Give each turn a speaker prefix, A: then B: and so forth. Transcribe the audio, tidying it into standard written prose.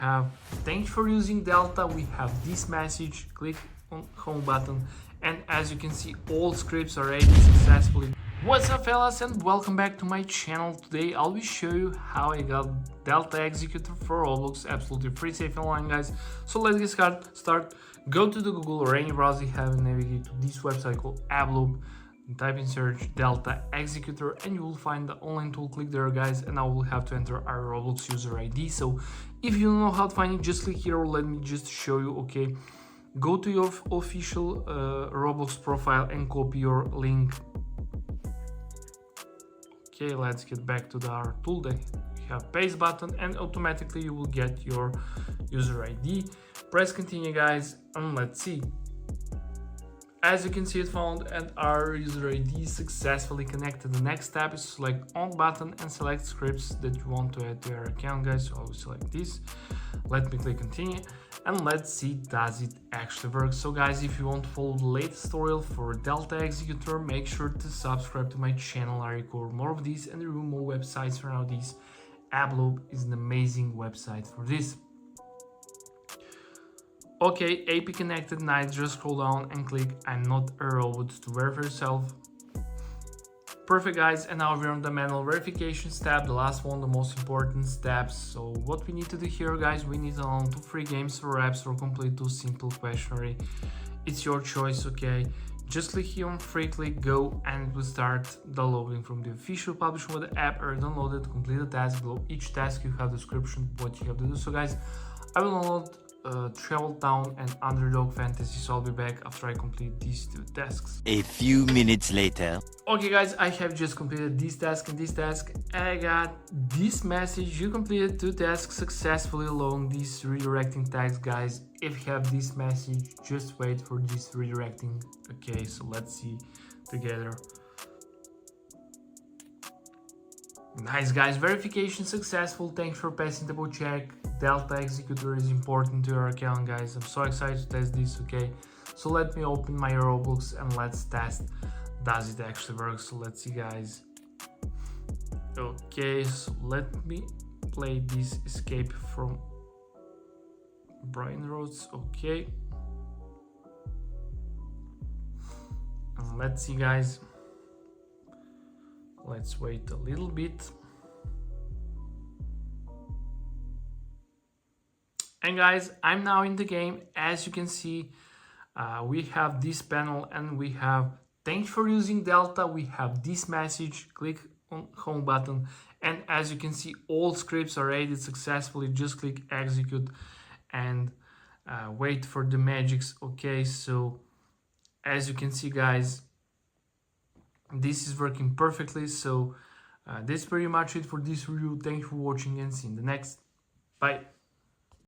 A: Thanks for using Delta. We have this message. Click on home button, and as you can see, all scripts are ready successfully. What's up, fellas, and welcome back to my channel. Today I'll be show you how I got Delta Executor for Roblox, absolutely free, safe, and online, guys. So let's get start. Go to the Google or any browser you have and navigate to this website called AppLoop. Type in search Delta Executor and you will find the online tool. Click there, guys, and I will have to enter our Roblox user ID. So if you don't know how to find it, just click here, or let me just show you. Okay, go to your official Roblox profile and copy your link. Okay, let's get back to our tool. Then you have paste button and automatically you will get your user ID. Press continue, guys, and let's see. As you can see, it found and our user ID is successfully connected. The next step is select on button and select scripts that you want to add to your account, guys. So I will select this. Let me click continue and let's see, does it actually work? So guys, if you want to follow the latest tutorial for Delta Executor, make sure to subscribe to my channel. I record more of these and review more websites around this. AppLoop is an amazing website for this. Okay, AP connected. Nice. Just scroll down and click I'm not a robot to verify yourself. Perfect, guys, and now we're on the manual verification step, the last one, the most important steps. So what we need to do here, guys, we need to download 2 free games or apps or complete 2 simple questionnaire. It's your choice. Okay, just click here on free, click go, and it will start downloading from the official publisher with the app or downloaded. Complete the task. Below each task you have description what you have to do. So guys, I will download Travel Town and Underdog Fantasy, so I'll be back after I complete these 2 tasks.
B: A few minutes later.
A: Okay, guys, I have just completed this task and this task, and I got this message: you completed 2 tasks successfully along these redirecting tags. Guys, if you have this message, just wait for this redirecting. Okay, so let's see together. Nice, guys, verification successful. Thanks for passing the boot check. Delta Executor is important to your account, guys. I'm so excited to test this. Okay, so let me open my Roblox and let's test, does it actually work? So let's see, guys. Okay, so let me play this escape from Brian Roads. Okay, and let's see, guys. Let's wait a little bit. And guys, I'm now in the game. As you can see, we have this panel and we have thanks for using Delta. We have this message. Click on home button, and as you can see, all scripts are ready successfully. Just click execute and wait for the magics. Okay, so as you can see, guys, this is working perfectly. So that's pretty much it for this review. Thanks for watching and see you in the next. Bye.